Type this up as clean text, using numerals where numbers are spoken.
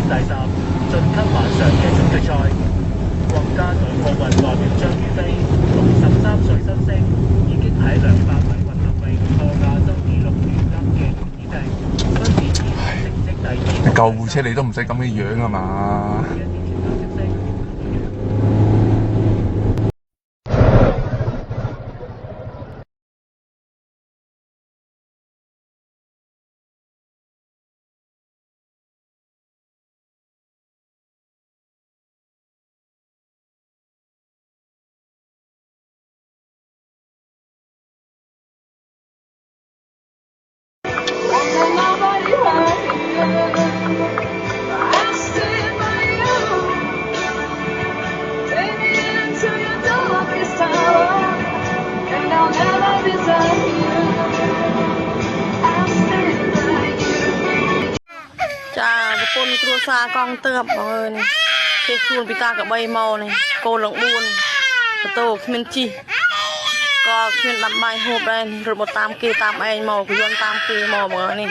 第三，晉級晚上嘅總決賽。國家隊奧運代表張雨霏63歲新星，已經喺200米混合泳破亞洲紀錄奪金嘅已定，分別以成績第二。救護車你都唔使咁嘅樣啊嘛！ចាប្រពន្ធគ្រួសារកងទ័ពបងអើយនេះគេខ្លួនពីតាក3ម៉ោនេះកូនឡើង4ម៉ូតូគ្មានជីក៏គ្មានដាំបាយហូបដែររត់មកតាមគេតាមឯងមកក៏យន់តាមគេមកបងអើយនេះ